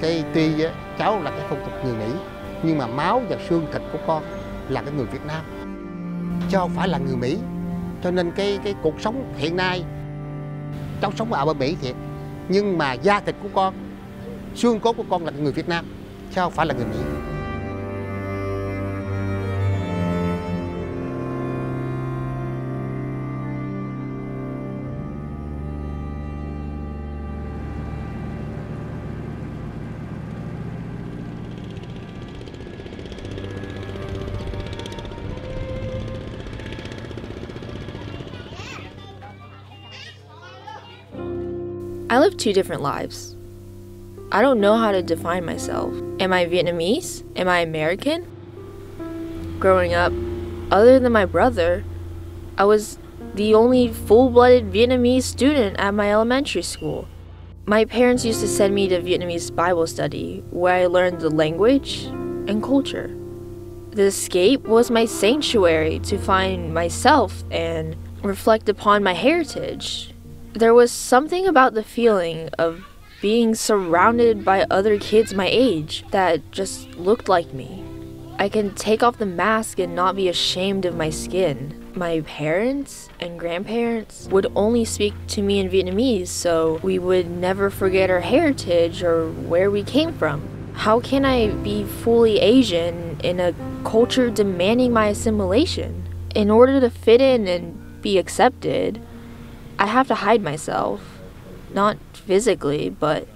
Cái tuy á, cháu là cái phong tục người Mỹ, nhưng mà máu và xương thịt của con là cái người Việt Nam, chứ không phải là người Mỹ. Cho nên cái cuộc sống hiện nay cháu sống ở bên Mỹ thiệt, nhưng mà da thịt của con, xương cốt của con là người Việt Nam, chứ không phải là người Mỹ. I live two different lives. I don't know how to define myself. Am I Vietnamese? Am I American? Growing up, other than my brother, I was the only full-blooded Vietnamese student at my elementary school. My parents used to send me to Vietnamese Bible study, where I learned the language and culture. The escape was my sanctuary to find myself and reflect upon my heritage. There was something about the feeling of being surrounded by other kids my age that just looked like me. I can take off the mask and not be ashamed of my skin. My parents and grandparents would only speak to me in Vietnamese, so we would never forget our heritage or where we came from. How can I be fully Asian in a culture demanding my assimilation? In order to fit in and be accepted, I have to hide myself, not physically, but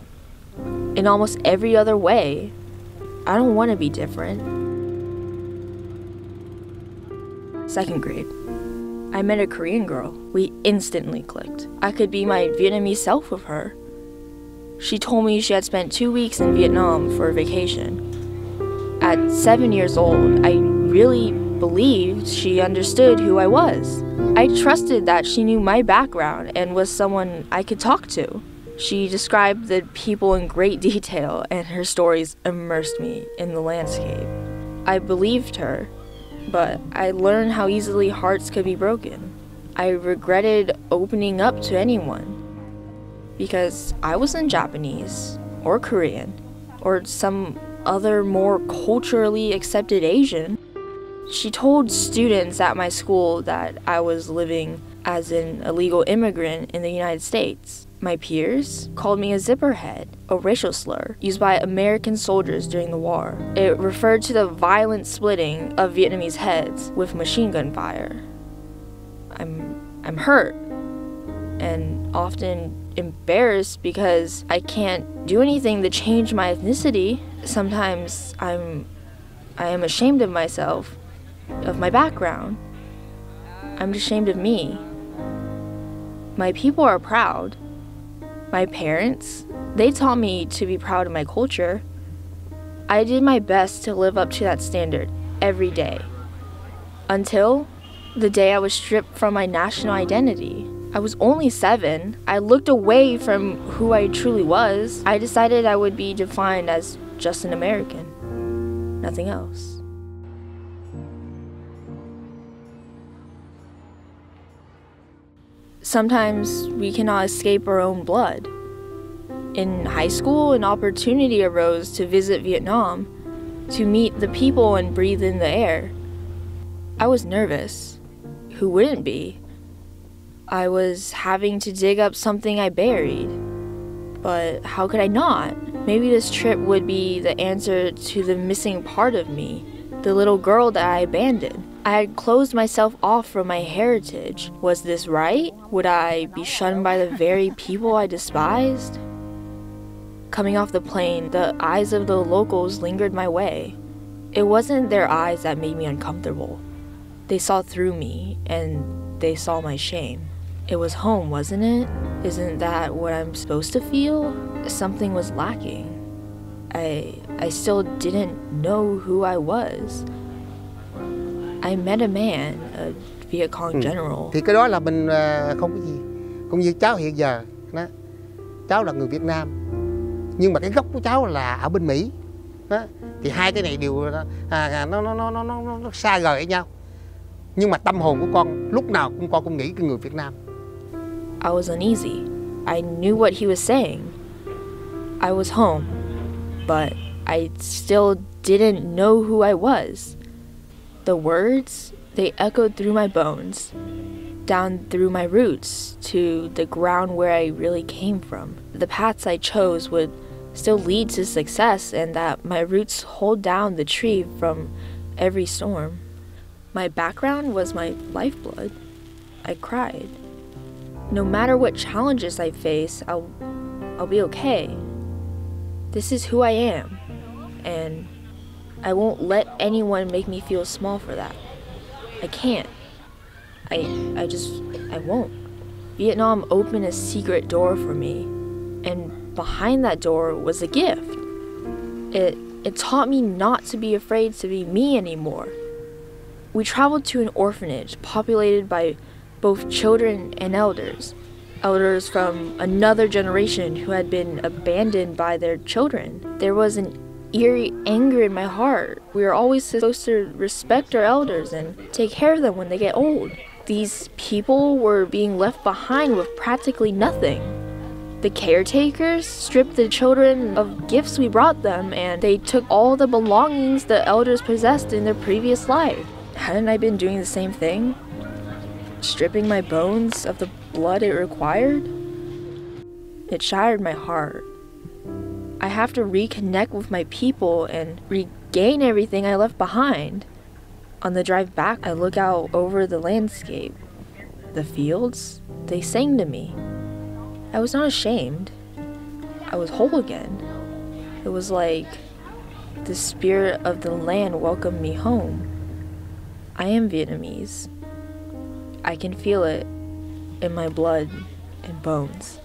in almost every other way. I don't want to be different. Second grade, I met a Korean girl. We instantly clicked. I could be my Vietnamese self with her. She told me she had spent 2 weeks in Vietnam for a vacation. At 7 years old, I really believed she understood who I was. I trusted that she knew my background and was someone I could talk to. She described the people in great detail, and her stories immersed me in the landscape. I believed her, but I learned how easily hearts could be broken. I regretted opening up to anyone because I wasn't Japanese or Korean or some other more culturally accepted Asian. She told students at my school that I was living as an illegal immigrant in the United States. My peers called me a zipperhead, a racial slur used by American soldiers during the war. It referred to the violent splitting of Vietnamese heads with machine gun fire. I'm hurt and often embarrassed because I can't do anything to change my ethnicity. Sometimes I am ashamed of myself, of my background. I'm ashamed of me. My people are proud. My parents, they taught me to be proud of my culture. I did my best to live up to that standard every day. Until the day I was stripped from my national identity. I was only 7. I looked away from who I truly was. I decided I would be defined as just an American, nothing else. Sometimes we cannot escape our own blood. In high school, an opportunity arose to visit Vietnam, to meet the people and breathe in the air. I was nervous. Who wouldn't be? I was having to dig up something I buried. But how could I not? Maybe this trip would be the answer to the missing part of me, the little girl that I abandoned. I had closed myself off from my heritage. Was this right? Would I be shunned by the very people I despised? Coming off the plane, the eyes of the locals lingered my way. It wasn't their eyes that made me uncomfortable. They saw through me, and they saw my shame. It was home, wasn't it? Isn't that what I'm supposed to feel? Something was lacking. I still didn't know who I was. I met a man, a Viet Cong general. Thì cái đó là mình không có gì. Cũng như cháu hiện giờ, đó, cháu là người Việt Nam, nhưng mà cái gốc của cháu là ở bên Mỹ. Đó. Thì hai cái này đều nó xa rời với nhau. Nhưng mà tâm hồn của con lúc nào con cũng nghĩ cái người Việt Nam. I was uneasy. I knew what he was saying. I was home. but I still didn't know who I was. The words, they echoed through my bones, down through my roots to the ground where I really came from. The paths I chose would still lead to success, and that my roots hold down the tree from every storm. My background was my lifeblood. I cried. No matter what challenges I face, I'll be okay. This is who I am, and I won't let anyone make me feel small for that. I can't. I won't. Vietnam opened a secret door for me, and behind that door was a gift. It taught me not to be afraid to be me anymore. We traveled to an orphanage populated by both children and elders from another generation who had been abandoned by their children. There was an eerie anger in my heart. We are always supposed to respect our elders and take care of them when they get old. These people were being left behind with practically nothing. The caretakers stripped the children of gifts we brought them, and they took all the belongings the elders possessed in their previous life. Hadn't I been doing the same thing? Stripping my bones of the blood it required? It shattered my heart. I have to reconnect with my people and regain everything I left behind. On the drive back, I look out over the landscape. The fields, they sang to me. I was not ashamed. I was whole again. It was like the spirit of the land welcomed me home. I am Vietnamese. I can feel it in my blood and bones.